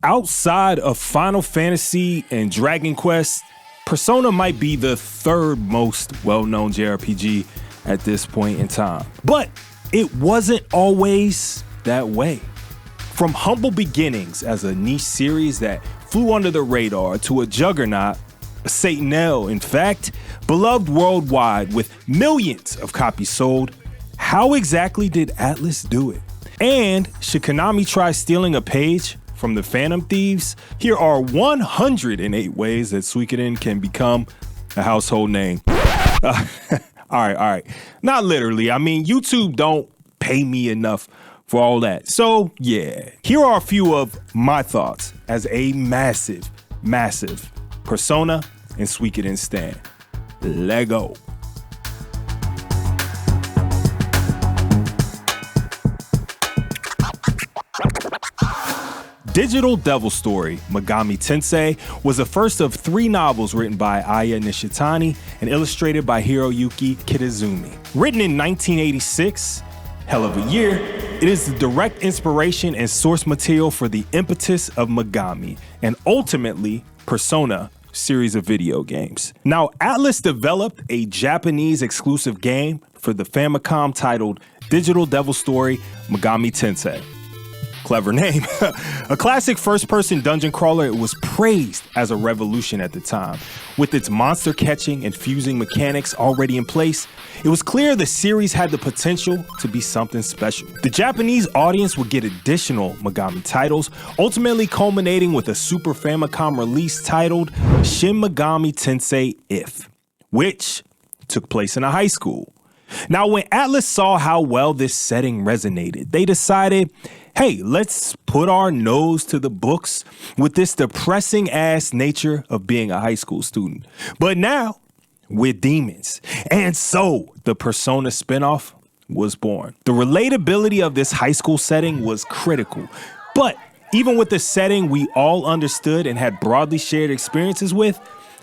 Outside of Final Fantasy and Dragon Quest, Persona might be the third most well-known JRPG at this point in time. But it wasn't always that way. From humble beginnings as a niche series that flew under the radar to a juggernaut, a Satanel, in fact, beloved worldwide with millions of copies sold, how exactly did Atlus do it? And should Konami try stealing a page from the Phantom Thieves? Here are 108 ways that Suikoden can become a household name. All right. Not literally. I mean, YouTube don't pay me enough for all that. So yeah, here are a few of my thoughts as a massive Persona and Suikoden stan. Lego. Digital Devil Story, Megami Tensei, was the first of 3 novels written by Aya Nishitani and illustrated by Hiroyuki Kitazumi. Written in 1986, hell of a year, it is the direct inspiration and source material for the impetus of Megami, and ultimately Persona series of video games. Now, Atlus developed a Japanese exclusive game for the Famicom titled Digital Devil Story, Megami Tensei. Clever name. A classic first-person dungeon crawler, it was praised as a revolution at the time. With its monster catching and fusing mechanics already in place, it was clear the series had the potential to be something special. The Japanese audience would get additional Megami titles, ultimately culminating with a Super Famicom release titled Shin Megami Tensei If, which took place in a high school. Now, when Atlus saw how well this setting resonated, they decided, hey, let's put our nose to the books with this depressing ass nature of being a high school student. But now, we're demons. And so, the Persona spinoff was born. The relatability of this high school setting was critical. But even with the setting we all understood and had broadly shared experiences with,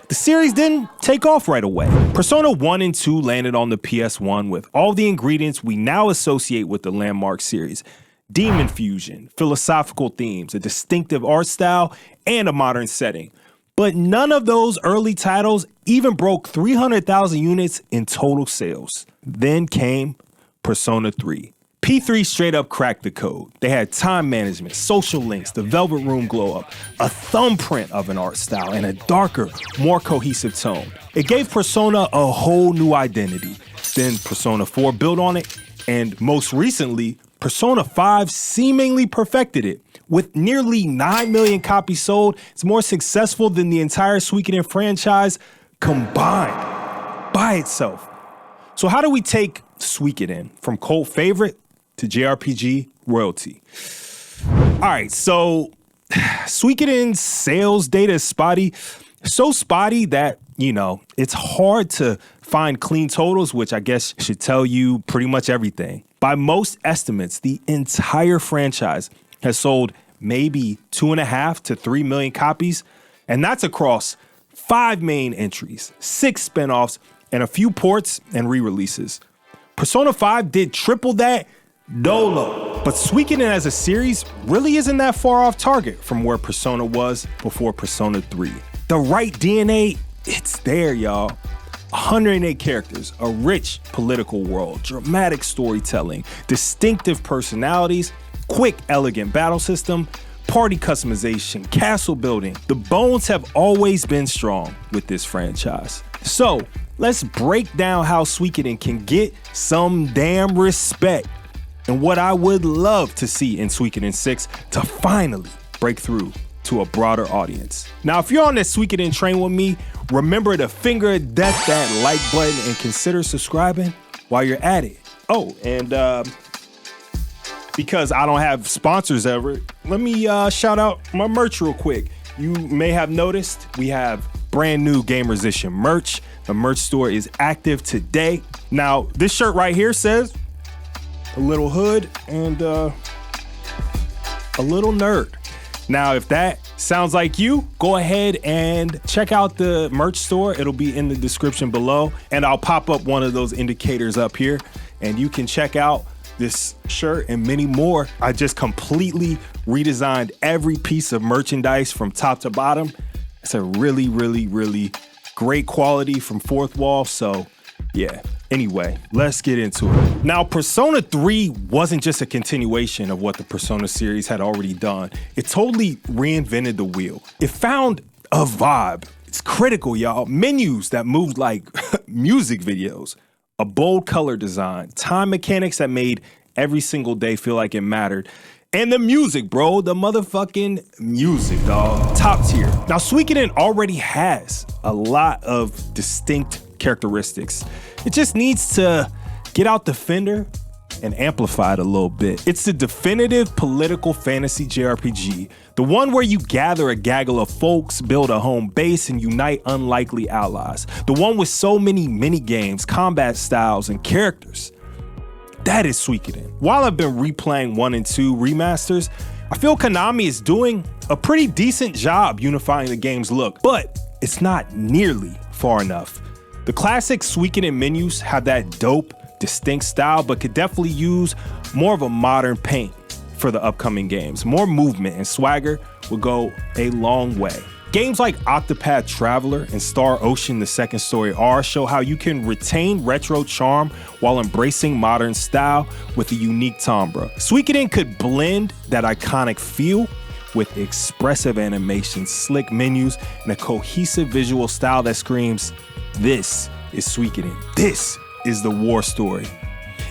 the series didn't take off right away. Persona 1 and 2 landed on the PS1 with all the ingredients we now associate with the landmark series. Demon fusion, philosophical themes, a distinctive art style, and a modern setting. But none of those early titles even broke 300,000 units in total sales. Then came Persona 3. P3 straight up cracked the code. They had time management, social links, the Velvet Room glow up, a thumbprint of an art style, and a darker, more cohesive tone. It gave Persona a whole new identity. Then Persona 4 built on it, and most recently, Persona 5 seemingly perfected it. With nearly 9 million copies sold, it's more successful than the entire Suikoden franchise combined by itself. So how do we take Suikoden from cult favorite to JRPG royalty? All right, so Suikoden's sales data is spotty. So spotty that, it's hard to find clean totals, which I guess should tell you pretty much everything. By most estimates, the entire franchise has sold maybe 2.5 to 3 million copies, and that's across 5 main entries, 6 spinoffs, and a few ports and re-releases. Persona 5 did triple that, dolo. But Suikoden as a series really isn't that far off target from where Persona was before Persona 3. The right DNA, it's there, y'all. 108 characters, a rich political world, dramatic storytelling, distinctive personalities, quick, elegant battle system, party customization, castle building. The bones have always been strong with this franchise. So, let's break down how Suikoden can get some damn respect and what I would love to see in Suikoden 6 to finally break through to a broader audience. Now, if you're on this Suikoden train with me, remember to finger death that like button and consider subscribing while you're at it. Oh, and because I don't have sponsors ever, let me shout out my merch real quick. You may have noticed we have brand new Gamersician merch. The merch store is active today. Now, this shirt right here says a little hood and a little nerd. Now, if that sounds like you, go ahead and check out the merch store. It'll be in the description below, and I'll pop up one of those indicators up here, and you can check out this shirt and many more. I just completely redesigned every piece of merchandise from top to bottom. It's a really, really, really great quality from Fourth Wall. So yeah, anyway, let's get into it. Now, Persona 3 wasn't just a continuation of what the Persona series had already done. It totally reinvented the wheel. It found a vibe. It's critical, y'all. Menus that moved like music videos. A bold color design, time mechanics that made every single day feel like it mattered. And the music, bro, the motherfucking music, dog. Top tier. Now, Suikoden already has a lot of distinct characteristics. It just needs to get out the fender and amplify it a little bit. It's the definitive political fantasy JRPG, the one where you gather a gaggle of folks, build a home base, and unite unlikely allies. The one with so many mini-games, combat styles, and characters. That is Suikoden. While I've been replaying 1 and 2 remasters, I feel Konami is doing a pretty decent job unifying the game's look, but it's not nearly far enough. The classic Suikoden menus have that dope, distinct style, but could definitely use more of a modern paint for the upcoming games. More movement and swagger will go a long way. Games like Octopath Traveler and Star Ocean: The Second Story R show how you can retain retro charm while embracing modern style with a unique timbre. Suikoden could blend that iconic feel with expressive animations, slick menus, and a cohesive visual style that screams, "This is Suikoden. This is the war story."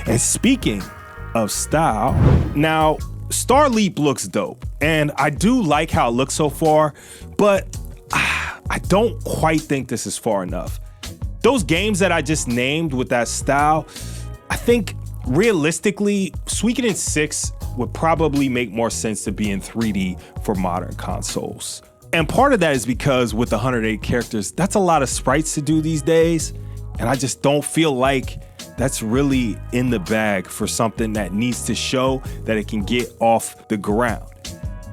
And speaking of style, now Star Leap looks dope, and I do like how it looks so far, but I don't quite think this is far enough. Those games that I just named with that style, I think realistically, Suikoden 6 would probably make more sense to be in 3D for modern consoles. And part of that is because with 108 characters, that's a lot of sprites to do these days, and I just don't feel like that's really in the bag for something that needs to show that it can get off the ground.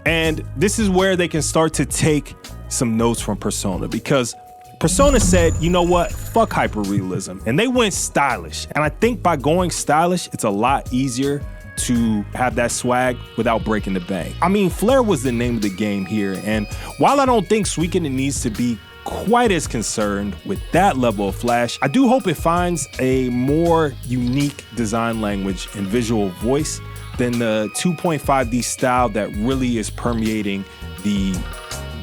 And this is where they can start to take some notes from Persona, because Persona said, you know what, fuck hyperrealism, and they went stylish. And I think by going stylish, it's a lot easier to have that swag without breaking the bank. I mean, flair was the name of the game here, and while I don't think Suikoden needs to be quite as concerned with that level of flash, I do hope it finds a more unique design language and visual voice than the 2.5D style that really is permeating the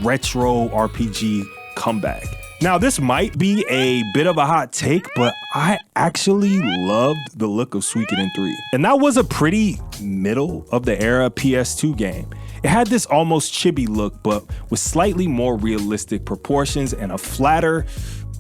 retro RPG comeback. Now, this might be a bit of a hot take, but I actually loved the look of Suikoden 3. And that was a pretty middle of the era PS2 game. It had this almost chibi look, but with slightly more realistic proportions and a flatter,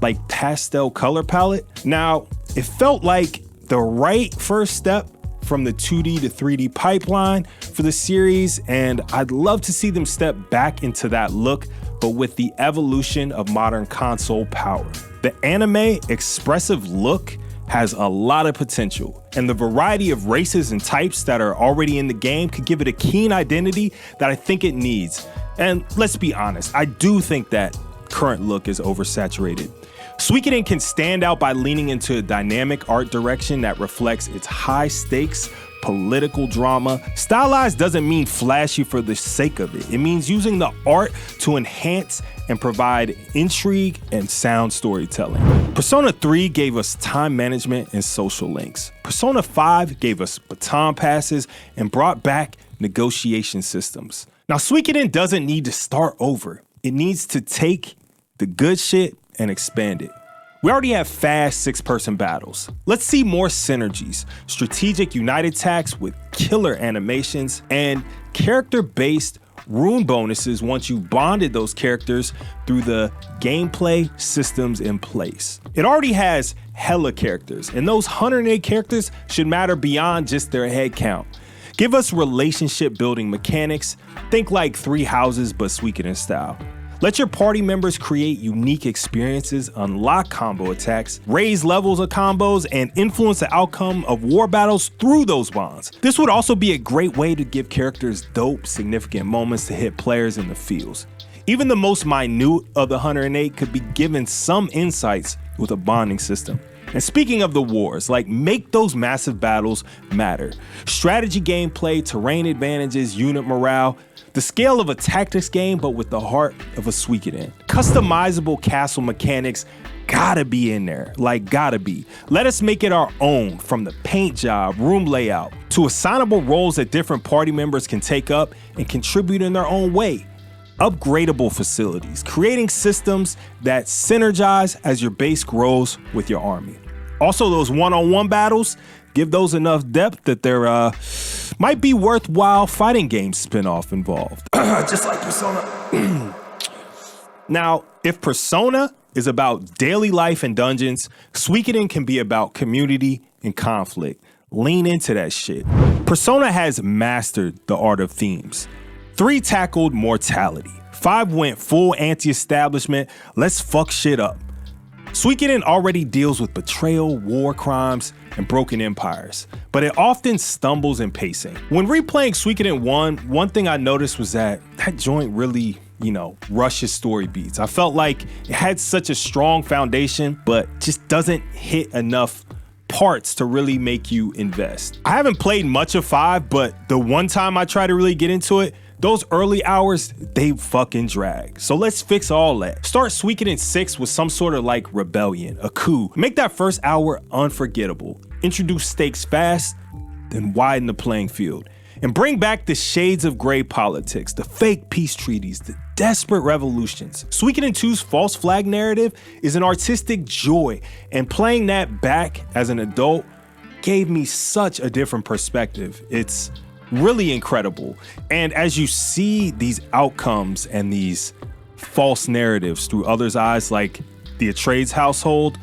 like pastel color palette. Now, it felt like the right first step from the 2D to 3D pipeline for the series, and I'd love to see them step back into that look, but with the evolution of modern console power. The anime expressive look has a lot of potential, and the variety of races and types that are already in the game could give it a keen identity that I think it needs. And let's be honest, I do think that current look is oversaturated. Suikoden can stand out by leaning into a dynamic art direction that reflects its high stakes political drama. Stylized doesn't mean flashy for the sake of it. It means using the art to enhance and provide intrigue and sound storytelling. Persona 3 gave us time management and social links. Persona 5 gave us baton passes and brought back negotiation systems. Now, Suikoden doesn't need to start over. It needs to take the good shit and expand it. We already have fast 6-person battles. Let's see more synergies, strategic unite attacks with killer animations, and character-based rune bonuses once you've bonded those characters through the gameplay systems in place. It already has hella characters, and those 108 characters should matter beyond just their head count. Give us relationship building mechanics, think like Three Houses but Suikoden style. Let your party members create unique experiences, unlock combo attacks, raise levels of combos, and influence the outcome of war battles through those bonds. This would also be a great way to give characters dope, significant moments to hit players in the feels. Even the most minute of the 108 could be given some insights with a bonding system. And speaking of the wars, like, make those massive battles matter. Strategy gameplay, terrain advantages, unit morale, the scale of a tactics game, but with the heart of a Suikoden. Customizable castle mechanics gotta be in there, like gotta be. Let us make it our own, from the paint job, room layout, to assignable roles that different party members can take up and contribute in their own way. Upgradable facilities, creating systems that synergize as your base grows with your army. Also, those one-on-one battles, give those enough depth that there might be worthwhile fighting game spin-off involved. Just like Persona. Now, if Persona is about daily life and dungeons, Suikoden can be about community and conflict. Lean into that shit. Persona has mastered the art of themes. 3 tackled mortality. 5 went full anti-establishment, let's fuck shit up. Suikoden already deals with betrayal, war crimes, and broken empires, but it often stumbles in pacing. When replaying Suikoden 1, one thing I noticed was that joint really, rushes story beats. I felt like it had such a strong foundation, but just doesn't hit enough parts to really make you invest. I haven't played much of 5, but the one time I tried to really get into it, those early hours, they fucking drag. So let's fix all that. Start Suikoden 6 with some sort of like rebellion, a coup. Make that first hour unforgettable. Introduce stakes fast, then widen the playing field. And bring back the shades of gray politics, the fake peace treaties, the desperate revolutions. Suikoden 2's false flag narrative is an artistic joy, and playing that back as an adult gave me such a different perspective. It's really incredible. And as you see these outcomes and these false narratives through others' eyes, like the Atreides household,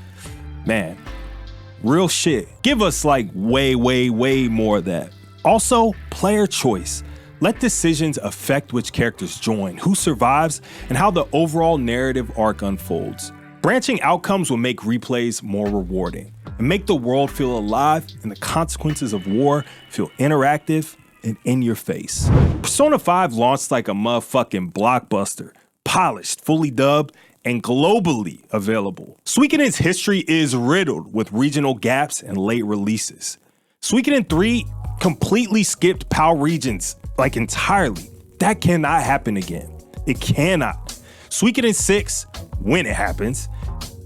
man, real shit. Give us like way more of that. Also, player choice. Let decisions affect which characters join, who survives, and how the overall narrative arc unfolds. Branching outcomes will make replays more rewarding and make the world feel alive and the consequences of war feel interactive and in your face. Persona 5 launched like a motherfucking blockbuster, polished, fully dubbed, and globally available. Suikoden's history is riddled with regional gaps and late releases. Suikoden 3 completely skipped PAL regions, like entirely. That cannot happen again. It cannot. Suikoden 6, when it happens,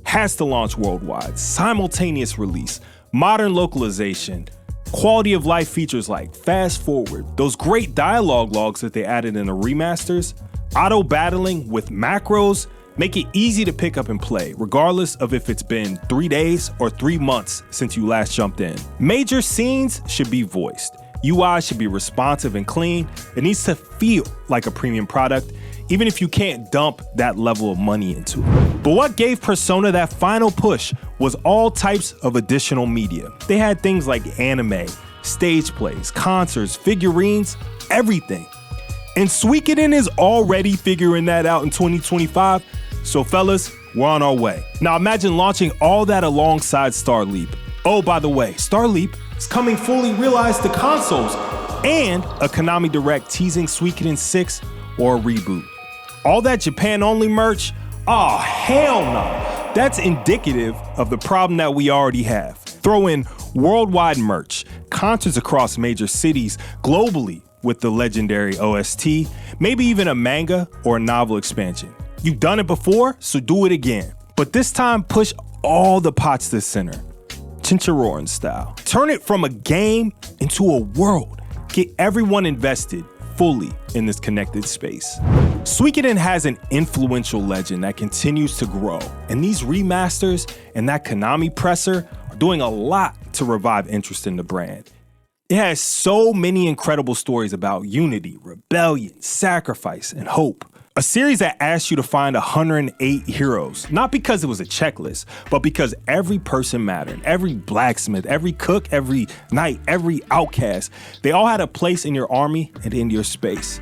has to launch worldwide, simultaneous release, modern localization, quality of life features like fast forward, those great dialogue logs that they added in the remasters, auto battling with macros, make it easy to pick up and play, regardless of if it's been 3 days or 3 months since you last jumped in. Major scenes should be voiced. UI should be responsive and clean. It needs to feel like a premium product, even if you can't dump that level of money into it. But what gave Persona that final push was all types of additional media. They had things like anime, stage plays, concerts, figurines, everything. And Suikoden is already figuring that out in 2025, so fellas, we're on our way. Now imagine launching all that alongside Starleap. Oh, by the way, Starleap is coming fully realized to consoles, and a Konami Direct teasing Suikoden 6 or a reboot. All that Japan-only merch? Oh, hell no. That's indicative of the problem that we already have. Throw in worldwide merch, concerts across major cities, globally with the legendary OST, maybe even a manga or a novel expansion. You've done it before, so do it again. But this time, push all the pots to the center. Chincharoran style. Turn it from a game into a world. Get everyone invested fully in this connected space. Suikoden has an influential legend that continues to grow, and these remasters and that Konami presser are doing a lot to revive interest in the brand. It has so many incredible stories about unity, rebellion, sacrifice, and hope. A series that asks you to find 108 heroes, not because it was a checklist, but because every person mattered. Every blacksmith, every cook, every knight, every outcast, they all had a place in your army and in your space.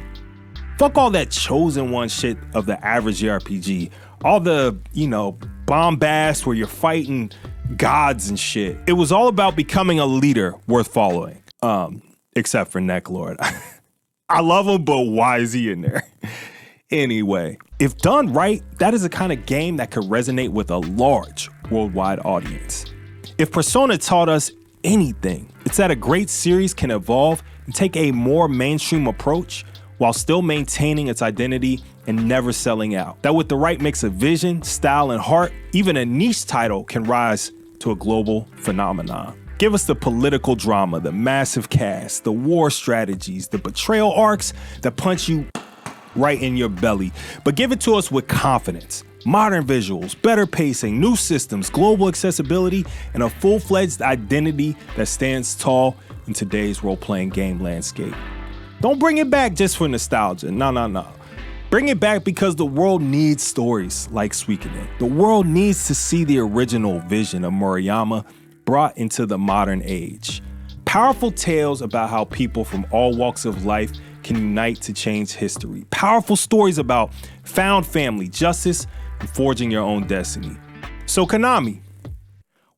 Fuck all that chosen one shit of the average JRPG. All the, bombast where you're fighting gods and shit. It was all about becoming a leader worth following. Except for Necklord. I love him, but why is he in there? Anyway, if done right, that is the kind of game that could resonate with a large worldwide audience. If Persona taught us anything, it's that a great series can evolve and take a more mainstream approach while still maintaining its identity and never selling out. That with the right mix of vision, style, and heart, even a niche title can rise to a global phenomenon. Give us the political drama, the massive cast, the war strategies, the betrayal arcs that punch you right in your belly, but give it to us with confidence. Modern visuals, better pacing, new systems, global accessibility, and a full-fledged identity that stands tall in today's role-playing game landscape. Don't bring it back just for nostalgia. No. Bring it back because the world needs stories like Suikoden. The world needs to see the original vision of Murayama brought into the modern age. Powerful tales about how people from all walks of life can unite to change history. Powerful stories about found family, justice, and forging your own destiny. So Konami,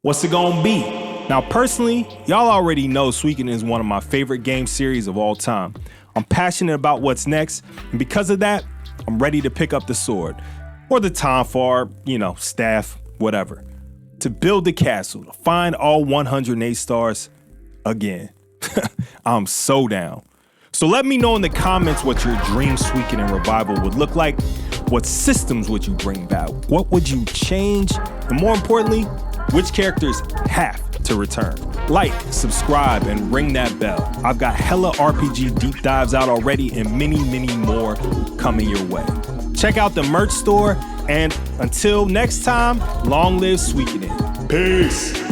what's it gonna be? Now personally, y'all already know Suikoden is one of my favorite game series of all time. I'm passionate about what's next, and because of that, I'm ready to pick up the sword, or the tonfar, staff, whatever, to build the castle, to find all 108 stars again. I'm so down. So let me know in the comments what your dream Suikoden revival would look like. What systems would you bring back? What would you change? And more importantly, which characters have to return? Like, subscribe, and ring that bell. I've got hella RPG deep dives out already and many more coming your way. Check out the merch store, and until next time, long live Suikoden. Peace.